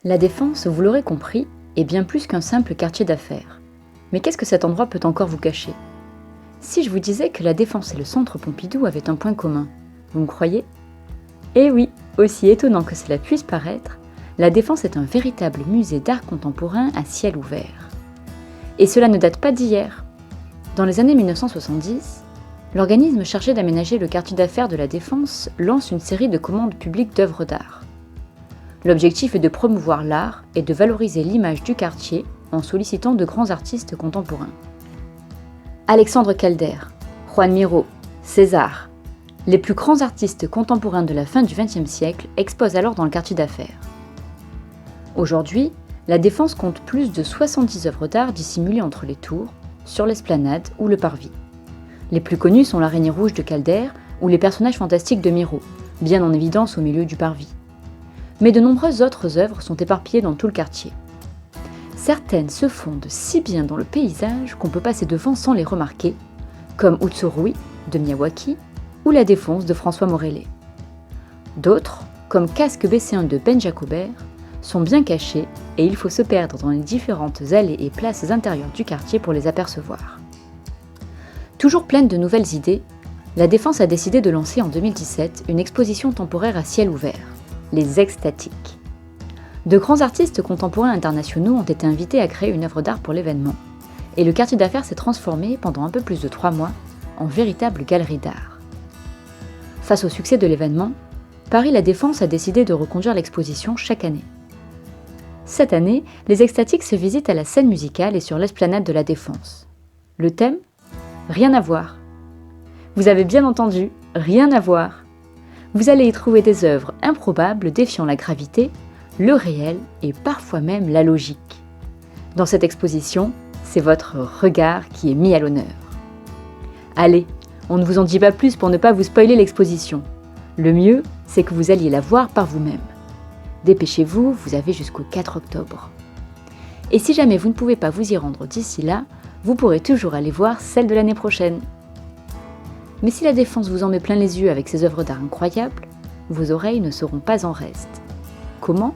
La Défense, vous l'aurez compris, est bien plus qu'un simple quartier d'affaires. Mais qu'est-ce que cet endroit peut encore vous cacher? Si je vous disais que la Défense et le Centre Pompidou avaient un point commun, vous me croyez? Eh oui, aussi étonnant que cela puisse paraître, la Défense est un véritable musée d'art contemporain à ciel ouvert. Et cela ne date pas d'hier. Dans les années 1970, l'organisme chargé d'aménager le quartier d'affaires de la Défense lance une série de commandes publiques d'œuvres d'art. L'objectif est de promouvoir l'art et de valoriser l'image du quartier en sollicitant de grands artistes contemporains. Alexandre Calder, Juan Miró, César, les plus grands artistes contemporains de la fin du XXe siècle exposent alors dans le quartier d'affaires. Aujourd'hui, la Défense compte plus de 70 œuvres d'art dissimulées entre les tours, sur l'esplanade ou le parvis. Les plus connues sont l'araignée rouge de Calder ou les personnages fantastiques de Miró, bien en évidence au milieu du parvis. Mais de nombreuses autres œuvres sont éparpillées dans tout le quartier. Certaines se fondent si bien dans le paysage qu'on peut passer devant sans les remarquer, comme Utsurui de Miyawaki ou La Défense de François Morellet. D'autres, comme Casque Besséen de Ben Jacobert, sont bien cachées et il faut se perdre dans les différentes allées et places intérieures du quartier pour les apercevoir. Toujours pleine de nouvelles idées, la Défense a décidé de lancer en 2017 une exposition temporaire à ciel ouvert, les Extatiques. De grands artistes contemporains internationaux ont été invités à créer une œuvre d'art pour l'événement, et le quartier d'affaires s'est transformé pendant un peu plus de 3 mois en véritable galerie d'art. Face au succès de l'événement, Paris La Défense a décidé de reconduire l'exposition chaque année. Cette année, les Extatiques se visitent à la scène musicale et sur l'esplanade de La Défense. Le thème ? Rien à voir. Vous avez bien entendu, rien à voir. Vous allez y trouver des œuvres improbables défiant la gravité, le réel et parfois même la logique. Dans cette exposition, c'est votre regard qui est mis à l'honneur. Allez, on ne vous en dit pas plus pour ne pas vous spoiler l'exposition. Le mieux, c'est que vous alliez la voir par vous-même. Dépêchez-vous, vous avez jusqu'au 4 octobre. Et si jamais vous ne pouvez pas vous y rendre d'ici là, vous pourrez toujours aller voir celle de l'année prochaine. Mais si la Défense vous en met plein les yeux avec ses œuvres d'art incroyables, vos oreilles ne seront pas en reste. Comment ?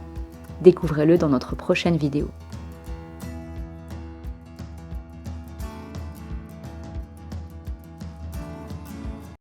Découvrez-le dans notre prochaine vidéo.